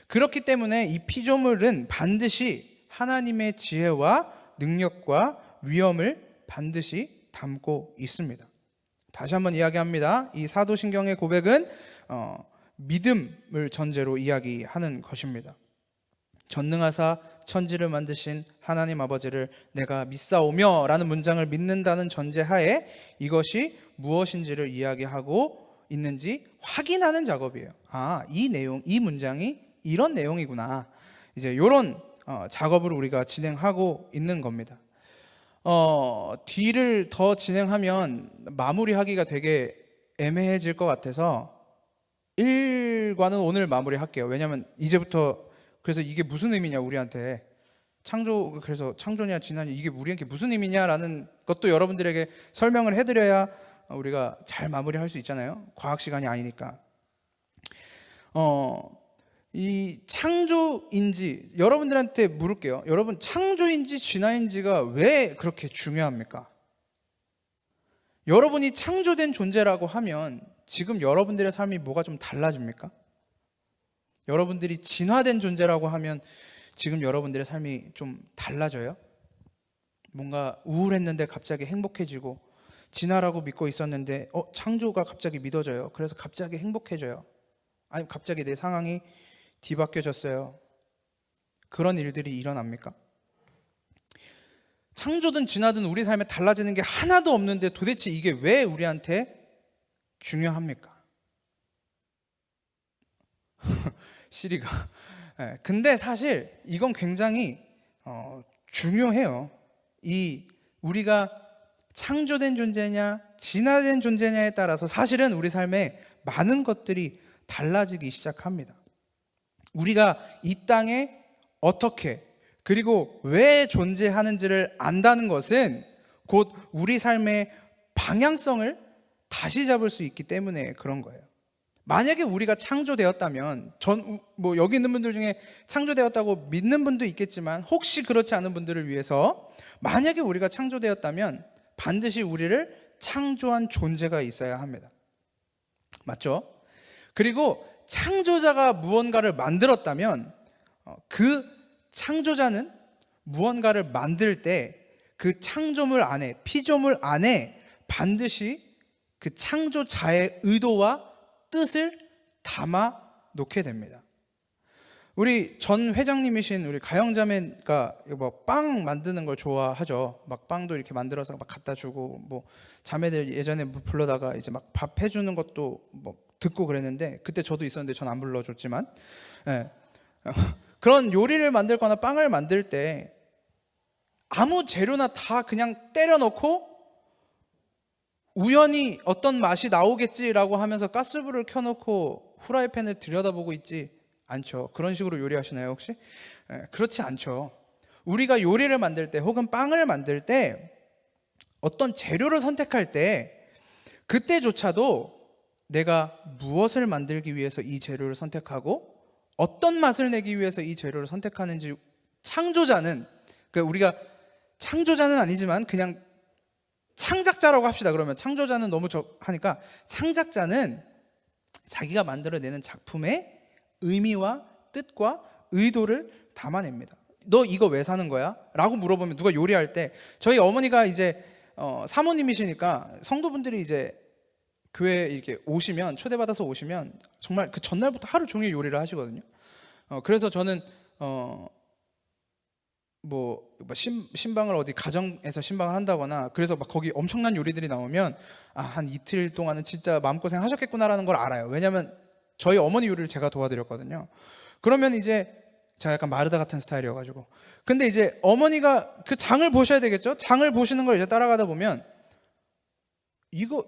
그렇기 때문에 이 피조물은 반드시 하나님의 지혜와 능력과 위엄을 반드시 담고 있습니다. 다시 한번 이야기합니다. 이 사도신경의 고백은 믿음을 전제로 이야기하는 것입니다. 전능하사 천지를 만드신 하나님 아버지를 내가 믿사오며 라는 문장을 믿는다는 전제하에 이것이 무엇인지를 이야기하고 있는지 확인하는 작업이에요. 이 문장이 이런 내용이구나. 이제 이런 작업을 우리가 진행하고 있는 겁니다. 뒤를 더 진행하면 마무리하기가 되게 애매해질 것 같아서 1과는 오늘 마무리할게요. 왜냐하면 이제부터, 그래서 이게 무슨 의미냐, 우리한테 그래서 창조냐 진화냐 이게 우리한테 무슨 의미냐라는 것도 여러분들에게 설명을 해드려야 우리가 잘 마무리할 수 있잖아요. 과학 시간이 아니니까. 이 창조인지, 여러분들한테 물을게요. 여러분, 창조인지 진화인지가 왜 그렇게 중요합니까? 여러분이 창조된 존재라고 하면 지금 여러분들의 삶이 뭐가 좀 달라집니까? 여러분들이 진화된 존재라고 하면 지금 여러분들의 삶이 좀 달라져요? 뭔가 우울했는데 갑자기 행복해지고, 진화라고 믿고 있었는데 창조가 갑자기 믿어져요. 그래서 갑자기 행복해져요. 아니, 갑자기 내 상황이 뒤바뀌어졌어요. 그런 일들이 일어납니까? 창조든 진화든 우리 삶에 달라지는 게 하나도 없는데 도대체 이게 왜 우리한테 중요합니까? 시리가. 근데 사실 이건 굉장히 중요해요. 이 우리가 창조된 존재냐 진화된 존재냐에 따라서 사실은 우리 삶에 많은 것들이 달라지기 시작합니다. 우리가 이 땅에 어떻게 그리고 왜 존재하는지를 안다는 것은 곧 우리 삶의 방향성을 다시 잡을 수 있기 때문에 그런 거예요. 만약에 우리가 창조되었다면, 여기 있는 분들 중에 창조되었다고 믿는 분도 있겠지만 혹시 그렇지 않은 분들을 위해서, 만약에 우리가 창조되었다면 반드시 우리를 창조한 존재가 있어야 합니다. 맞죠? 그리고 창조자가 무언가를 만들었다면 그 창조자는 무언가를 만들 때 그 창조물 안에, 피조물 안에 반드시 그 창조자의 의도와 뜻을 담아 놓게 됩니다. 우리 전 회장님이신 우리 가영자매가 빵 만드는 걸 좋아하죠. 막 빵도 이렇게 만들어서 막 갖다 주고, 뭐 자매들 예전에 불러다가 이제 막 밥 해주는 것도 뭐 듣고 그랬는데, 그때 저도 있었는데 전 안 불러줬지만, 그런 요리를 만들거나 빵을 만들 때 아무 재료나 다 그냥 때려 넣고 우연히 어떤 맛이 나오겠지라고 하면서 가스불을 켜놓고 후라이팬을 들여다보고 있지 않죠. 그런 식으로 요리하시나요 혹시? 그렇지 않죠. 우리가 요리를 만들 때 혹은 빵을 만들 때 어떤 재료를 선택할 때 그때조차도 내가 무엇을 만들기 위해서 이 재료를 선택하고 어떤 맛을 내기 위해서 이 재료를 선택하는지, 창조자는, 그러니까 우리가 창조자는 아니지만 그냥 창작자라고 합시다. 그러면 창조자는 너무 하니까 창작자는 자기가 만들어내는 작품의 의미와 뜻과 의도를 담아냅니다. 너 이거 왜 사는 거야? 라고 물어보면 누가 요리할 때 저희 어머니가 이제 사모님이시니까 성도분들이 이제 교회에 이렇게 오시면 초대받아서 오시면 정말 그 전날부터 하루 종일 요리를 하시거든요. 그래서 저는 신방을 어디 가정에서 신방을 한다거나 그래서 막 거기 엄청난 요리들이 나오면 한 이틀 동안은 진짜 마음고생 하셨겠구나라는 걸 알아요. 왜냐하면 저희 어머니 요리를 제가 도와드렸거든요. 그러면 이제 제가 약간 마르다 같은 스타일이어가지고 근데 이제 어머니가 그 장을 보셔야 되겠죠. 장을 보시는 걸 이제 따라가다 보면 이거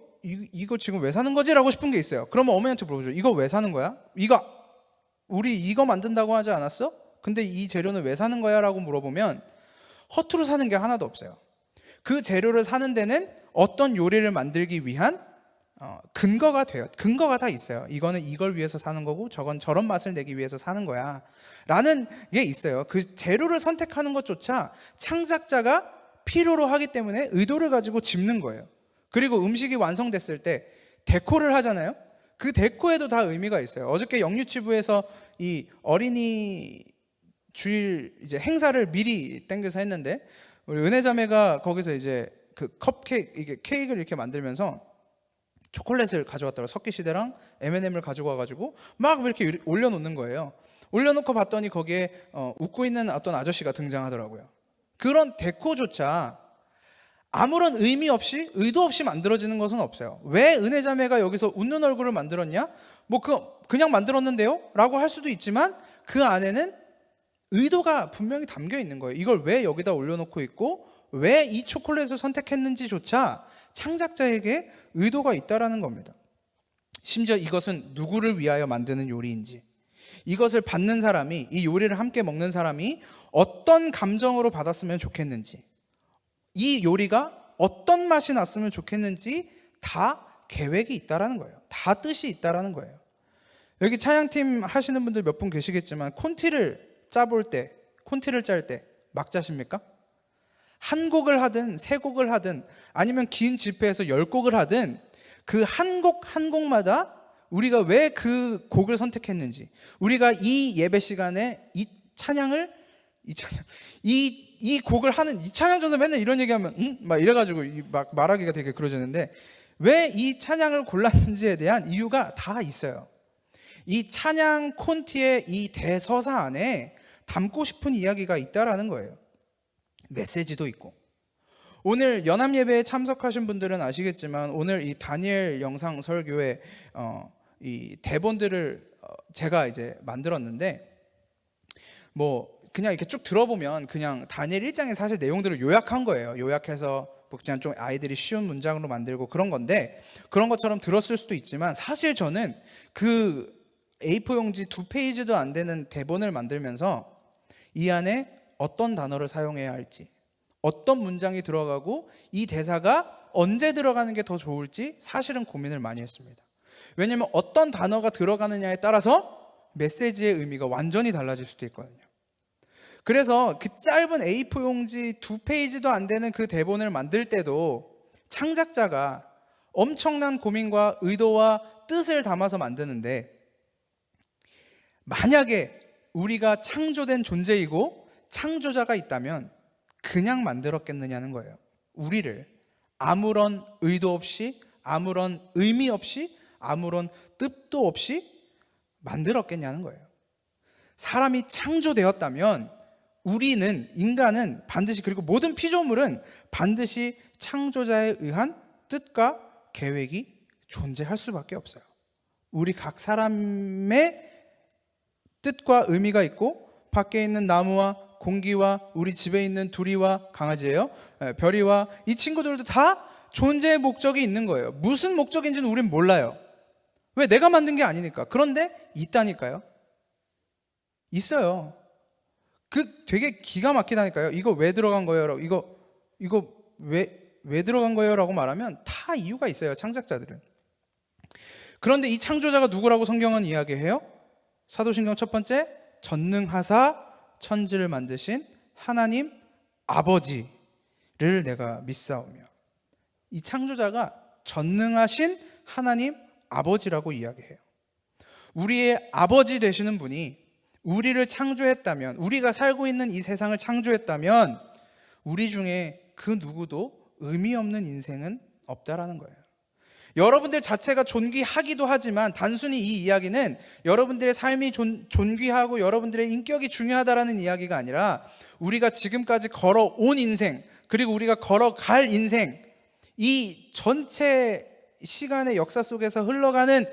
지금 왜 사는 거지? 라고 싶은 게 있어요. 그러면 어머니한테 물어보죠. 이거 왜 사는 거야? 우리 이거 만든다고 하지 않았어? 근데 이 재료는 왜 사는 거야? 라고 물어보면 허투루 사는 게 하나도 없어요. 그 재료를 사는 데는 어떤 요리를 만들기 위한 근거가 돼요. 근거가 다 있어요. 이거는 이걸 위해서 사는 거고 저건 저런 맛을 내기 위해서 사는 거야 라는 게 있어요. 그 재료를 선택하는 것조차 창작자가 필요로 하기 때문에 의도를 가지고 짓는 거예요. 그리고 음식이 완성됐을 때 데코를 하잖아요. 그 데코에도 다 의미가 있어요. 어저께 영유치부에서 이 어린이 주일 이제 행사를 미리 땡겨서 했는데 우리 은혜자매가 거기서 이제 그 컵케이크 이게 케이크를 이렇게 만들면서 초콜릿을 가져왔더라고요. 석기시대랑 M&M을 가지고 와가지고 막 이렇게 올려놓는 거예요. 올려놓고 봤더니 거기에 웃고 있는 어떤 아저씨가 등장하더라고요. 그런 데코조차 아무런 의미 없이 의도 없이 만들어지는 것은 없어요. 왜 은혜자매가 여기서 웃는 얼굴을 만들었냐? 그냥 만들었는데요? 라고 할 수도 있지만 그 안에는 의도가 분명히 담겨 있는 거예요. 이걸 왜 여기다 올려놓고 있고 왜 이 초콜릿을 선택했는지조차 창작자에게 의도가 있다라는 겁니다. 심지어 이것은 누구를 위하여 만드는 요리인지, 이것을 받는 사람이, 이 요리를 함께 먹는 사람이 어떤 감정으로 받았으면 좋겠는지, 이 요리가 어떤 맛이 났으면 좋겠는지 다 계획이 있다라는 거예요. 다 뜻이 있다라는 거예요. 여기 찬양팀 하시는 분들 몇 분 계시겠지만 콘티를 짤 때 막 짜십니까? 한 곡을 하든 세 곡을 하든 아니면 긴 집회에서 10곡을 하든 그 한 곡 한 곡마다 우리가 왜 그 곡을 선택했는지, 우리가 이 예배 시간에 이 곡을 하는 이 찬양 전서 맨날 이런 얘기하면 막 이래가지고 막 말하기가 되게 그러지는데 왜 이 찬양을 골랐는지에 대한 이유가 다 있어요. 이 찬양 콘티의 이 대서사 안에 담고 싶은 이야기가 있다라는 거예요. 메시지도 있고. 오늘 연합 예배에 참석하신 분들은 아시겠지만 오늘 이 다니엘 영상 설교의 이 대본들을 제가 이제 만들었는데 그냥 이렇게 쭉 들어보면 그냥 다니엘 1장의 사실 내용들을 요약한 거예요. 요약해서 그냥 좀 아이들이 쉬운 문장으로 만들고 그런 건데 그런 것처럼 들었을 수도 있지만 사실 저는 그 A4 용지 2페이지도 안 되는 대본을 만들면서 이 안에 어떤 단어를 사용해야 할지, 어떤 문장이 들어가고 이 대사가 언제 들어가는 게 더 좋을지 사실은 고민을 많이 했습니다. 왜냐하면 어떤 단어가 들어가느냐에 따라서 메시지의 의미가 완전히 달라질 수도 있거든요. 그래서 그 짧은 A4 용지 2페이지도 안 되는 그 대본을 만들 때도 창작자가 엄청난 고민과 의도와 뜻을 담아서 만드는데 만약에 우리가 창조된 존재이고 창조자가 있다면 그냥 만들었겠느냐는 거예요. 우리를 아무런 의도 없이, 아무런 의미 없이, 아무런 뜻도 없이 만들었겠냐는 거예요. 사람이 창조되었다면 우리는, 인간은 반드시, 그리고 모든 피조물은 반드시 창조자에 의한 뜻과 계획이 존재할 수밖에 없어요. 우리 각 사람의 뜻과 의미가 있고 밖에 있는 나무와 공기와 우리 집에 있는 두리와 강아지예요. 별이와 이 친구들도 다 존재의 목적이 있는 거예요. 무슨 목적인지는 우린 몰라요. 왜? 내가 만든 게 아니니까. 그런데 있다니까요. 있어요. 되게 기가 막히다니까요. 이거 왜 들어간 거예요? 이거 왜 들어간 거예요? 라고 말하면 다 이유가 있어요. 창작자들은. 그런데 이 창조자가 누구라고 성경은 이야기해요? 사도신경 첫 번째, 전능하사 천지를 만드신 하나님 아버지를 내가 믿사오며. 이 창조자가 전능하신 하나님 아버지라고 이야기해요. 우리의 아버지 되시는 분이 우리를 창조했다면, 우리가 살고 있는 이 세상을 창조했다면 우리 중에 그 누구도 의미 없는 인생은 없다라는 거예요. 여러분들 자체가 존귀하기도 하지만 단순히 이 이야기는 여러분들의 삶이 존귀하고 여러분들의 인격이 중요하다라는 이야기가 아니라 우리가 지금까지 걸어온 인생, 그리고 우리가 걸어갈 인생, 이 전체 시간의 역사 속에서 흘러가는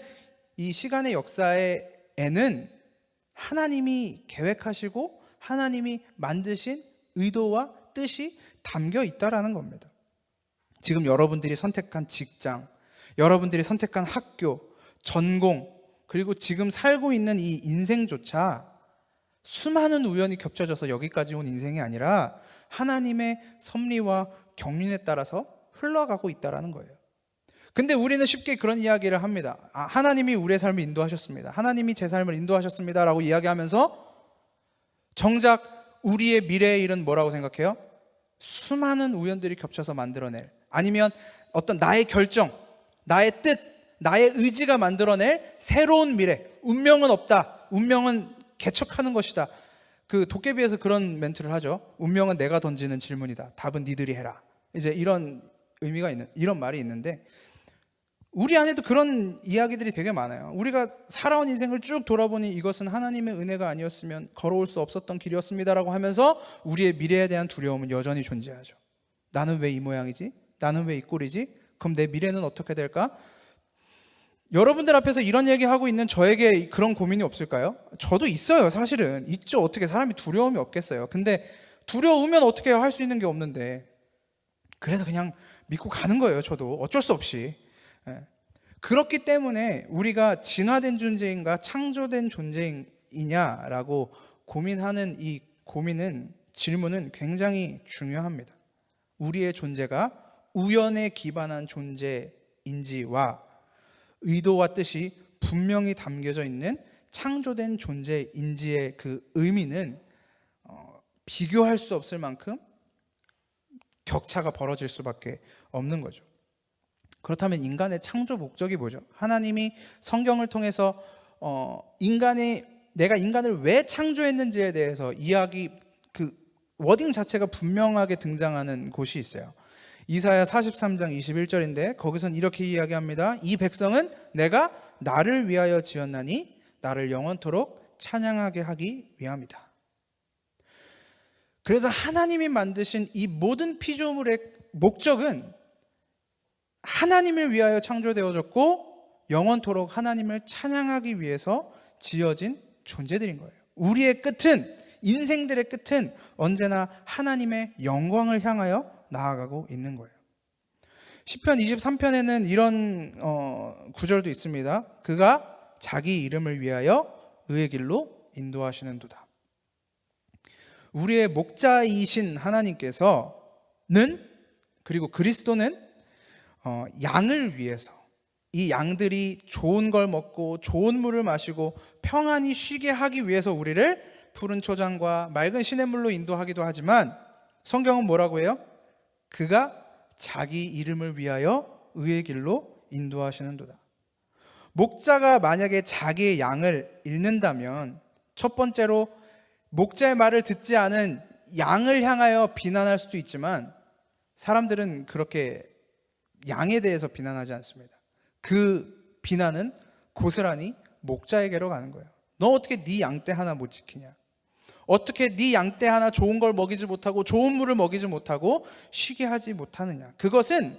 이 시간의 역사에는 하나님이 계획하시고 하나님이 만드신 의도와 뜻이 담겨 있다라는 겁니다. 지금 여러분들이 선택한 직장, 여러분들이 선택한 학교, 전공, 그리고 지금 살고 있는 이 인생조차 수많은 우연이 겹쳐져서 여기까지 온 인생이 아니라 하나님의 섭리와 경륜에 따라서 흘러가고 있다라는 거예요. 근데 우리는 쉽게 그런 이야기를 합니다. 하나님이 우리의 삶을 인도하셨습니다. 하나님이 제 삶을 인도하셨습니다 라고 이야기하면서 정작 우리의 미래의 일은 뭐라고 생각해요? 수많은 우연들이 겹쳐서 만들어낼, 아니면 어떤 나의 결정, 나의 뜻, 나의 의지가 만들어낼 새로운 미래, 운명은 없다, 운명은 개척하는 것이다. 그 도깨비에서 그런 멘트를 하죠. 운명은 내가 던지는 질문이다, 답은 니들이 해라. 이제 이런 의미가 있는, 이런 말이 있는데 우리 안에도 그런 이야기들이 되게 많아요. 우리가 살아온 인생을 쭉 돌아보니 이것은 하나님의 은혜가 아니었으면 걸어올 수 없었던 길이었습니다라고 하면서 우리의 미래에 대한 두려움은 여전히 존재하죠. 나는 왜 이 모양이지? 나는 왜 이 꼴이지? 그럼 내 미래는 어떻게 될까? 여러분들 앞에서 이런 얘기하고 있는 저에게 그런 고민이 없을까요? 저도 있어요. 사실은 있죠. 어떻게 사람이 두려움이 없겠어요. 근데 두려우면 어떻게 할 수 있는 게 없는데, 그래서 그냥 믿고 가는 거예요. 저도 어쩔 수 없이. 그렇기 때문에 우리가 진화된 존재인가 창조된 존재이냐라고 고민하는 이 질문은 굉장히 중요합니다. 우리의 존재가 우연에 기반한 존재인지와 의도와 뜻이 분명히 담겨져 있는 창조된 존재인지의 그 의미는 비교할 수 없을 만큼 격차가 벌어질 수밖에 없는 거죠. 그렇다면 인간의 창조 목적이 뭐죠? 하나님이 성경을 통해서 내가 인간을 왜 창조했는지에 대해서 그 워딩 자체가 분명하게 등장하는 곳이 있어요. 이사야 43장 21절인데 거기선 이렇게 이야기합니다. 이 백성은 내가 나를 위하여 지었나니 나를 영원토록 찬양하게 하기 위함이다. 그래서 하나님이 만드신 이 모든 피조물의 목적은 하나님을 위하여 창조되어졌고 영원토록 하나님을 찬양하기 위해서 지어진 존재들인 거예요. 우리의 끝은, 인생들의 끝은 언제나 하나님의 영광을 향하여 나아가고 있는 거예요. 시편 23편에는 이런 구절도 있습니다. 그가 자기 이름을 위하여 의의 길로 인도하시는도다. 우리의 목자이신 하나님께서는, 그리고 그리스도는 양을 위해서, 이 양들이 좋은 걸 먹고 좋은 물을 마시고 평안히 쉬게 하기 위해서 우리를 푸른 초장과 맑은 시냇물로 인도하기도 하지만 성경은 뭐라고 해요? 그가 자기 이름을 위하여 의의 길로 인도하시는도다. 목자가 만약에 자기의 양을 잃는다면 첫 번째로 목자의 말을 듣지 않은 양을 향하여 비난할 수도 있지만 사람들은 그렇게 양에 대해서 비난하지 않습니다. 그 비난은 고스란히 목자에게로 가는 거예요. 너 어떻게 네 양떼 하나 못 지키냐? 어떻게 네 양떼 하나 좋은 걸 먹이지 못하고 좋은 물을 먹이지 못하고 쉬게 하지 못하느냐? 그것은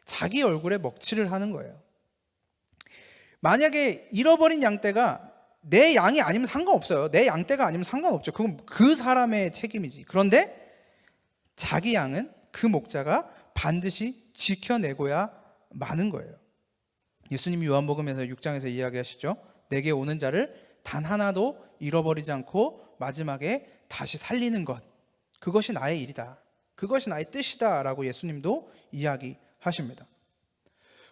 자기 얼굴에 먹칠을 하는 거예요. 만약에 잃어버린 양떼가 내 양이 아니면 상관없어요. 내 양떼가 아니면 상관없죠. 그건 그 사람의 책임이지. 그런데 자기 양은 그 목자가 반드시 지켜내고야 마는 거예요. 예수님이 요한복음에서 6장에서 이야기하시죠. 내게 오는 자를 단 하나도 잃어버리지 않고 마지막에 다시 살리는 것, 그것이 나의 일이다, 그것이 나의 뜻이다 라고 예수님도 이야기하십니다.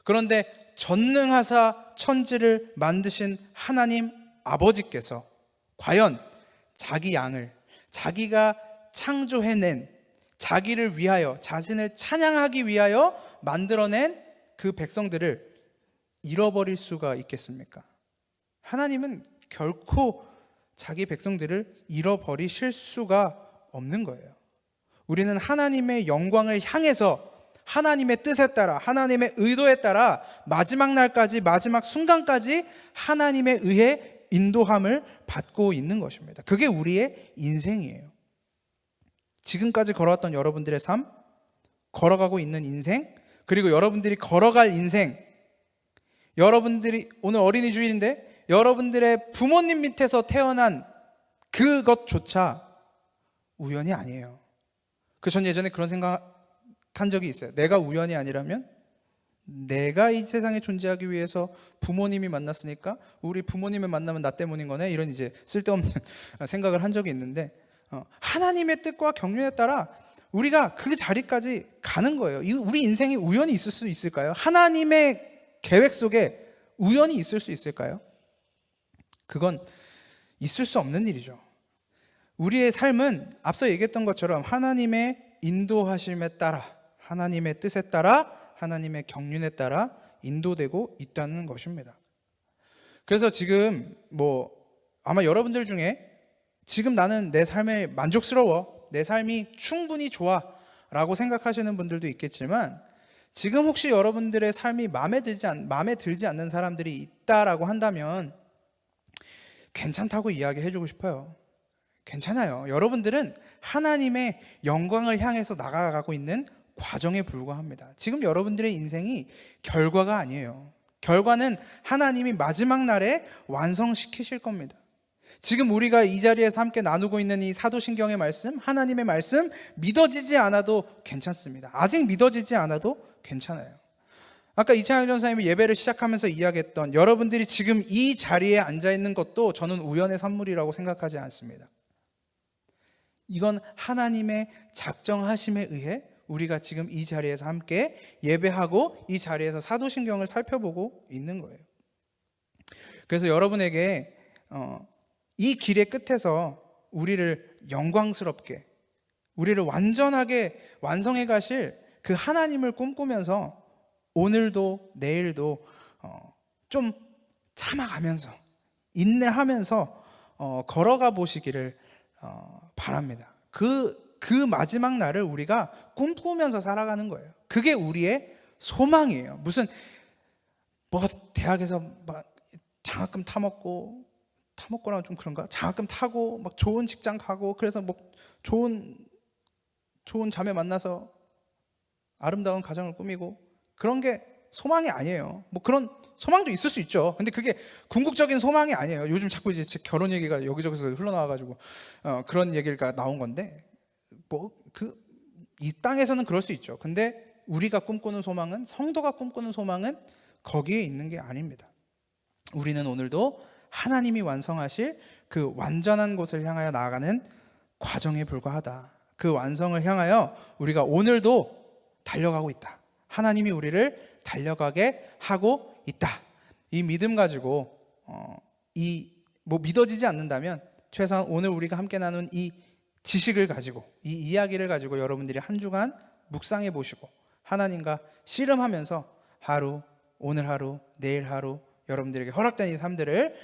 그런데 전능하사 천지를 만드신 하나님 아버지께서 과연 자기 양을, 자기가 창조해낸, 자기를 위하여, 자신을 찬양하기 위하여 만들어낸 그 백성들을 잃어버릴 수가 있겠습니까? 하나님은 결코 자기 백성들을 잃어버리실 수가 없는 거예요. 우리는 하나님의 영광을 향해서 하나님의 뜻에 따라, 하나님의 의도에 따라 마지막 날까지, 마지막 순간까지 하나님에 의해 인도함을 받고 있는 것입니다. 그게 우리의 인생이에요. 지금까지 걸어왔던 여러분들의 삶, 걸어가고 있는 인생, 그리고 여러분들이 걸어갈 인생, 여러분들이 오늘 어린이 주일인데 여러분들의 부모님 밑에서 태어난 그것조차 우연이 아니에요. 전 예전에 그런 생각한 적이 있어요. 내가 우연이 아니라면 내가 이 세상에 존재하기 위해서 부모님이 만났으니까 우리 부모님을 만나면 나 때문인 거네, 이런 이제 쓸데없는 생각을 한 적이 있는데, 하나님의 뜻과 경륜에 따라 우리가 그 자리까지 가는 거예요. 우리 인생이 우연히 있을 수 있을까요? 하나님의 계획 속에 우연히 있을 수 있을까요? 그건 있을 수 없는 일이죠. 우리의 삶은 앞서 얘기했던 것처럼 하나님의 인도하심에 따라, 하나님의 뜻에 따라, 하나님의 경륜에 따라 인도되고 있다는 것입니다. 그래서 지금 아마 여러분들 중에 지금 나는 내 삶에 만족스러워, 내 삶이 충분히 좋아 라고 생각하시는 분들도 있겠지만, 지금 혹시 여러분들의 삶이 마음에 들지 않는 사람들이 있다라고 한다면 괜찮다고 이야기해 주고 싶어요. 괜찮아요. 여러분들은 하나님의 영광을 향해서 나아가고 있는 과정에 불과합니다. 지금 여러분들의 인생이 결과가 아니에요. 결과는 하나님이 마지막 날에 완성시키실 겁니다. 지금 우리가 이 자리에서 함께 나누고 있는 이 사도신경의 말씀, 하나님의 말씀, 믿어지지 않아도 괜찮습니다. 아직 믿어지지 않아도 괜찮아요. 아까 이창혁 전사님이 예배를 시작하면서 이야기했던 여러분들이 지금 이 자리에 앉아 있는 것도 저는 우연의 산물이라고 생각하지 않습니다. 이건 하나님의 작정하심에 의해 우리가 지금 이 자리에서 함께 예배하고 이 자리에서 사도신경을 살펴보고 있는 거예요. 그래서 여러분에게 이 길의 끝에서 우리를 영광스럽게, 우리를 완전하게 완성해 가실 그 하나님을 꿈꾸면서 오늘도 내일도 좀 참아가면서, 인내하면서 걸어가 보시기를 바랍니다. 그 마지막 날을 우리가 꿈꾸면서 살아가는 거예요. 그게 우리의 소망이에요. 무슨 대학에서 장학금 타먹거나 좀 그런가? 장학금 타고 좋은 직장 가고, 그래서 좋은 자매 만나서 아름다운 가정을 꾸미고, 그런 게 소망이 아니에요. 그런 소망도 있을 수 있죠. 근데 그게 궁극적인 소망이 아니에요. 요즘 자꾸 이제 결혼 얘기가 여기저기서 흘러나와가지고 그런 얘기가 나온 건데, 이 땅에서는 그럴 수 있죠. 근데 우리가 꿈꾸는 소망은, 성도가 꿈꾸는 소망은 거기에 있는 게 아닙니다. 우리는 오늘도 하나님이 완성하실 그 완전한 곳을 향하여 나아가는 과정에 불과하다. 그 완성을 향하여 우리가 오늘도 달려가고 있다. 하나님이 우리를 달려가게 하고 있다. 이 믿음 가지고 믿어지지 않는다면 최소한 오늘 우리가 함께 나눈 이 지식을 가지고, 이 이야기를 가지고 여러분들이 한 주간 묵상해 보시고 하나님과 씨름하면서 오늘 하루, 내일 하루 여러분들에게 허락된 이 삶들을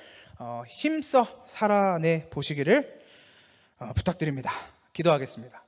힘써 살아내 보시기를 부탁드립니다. 기도하겠습니다.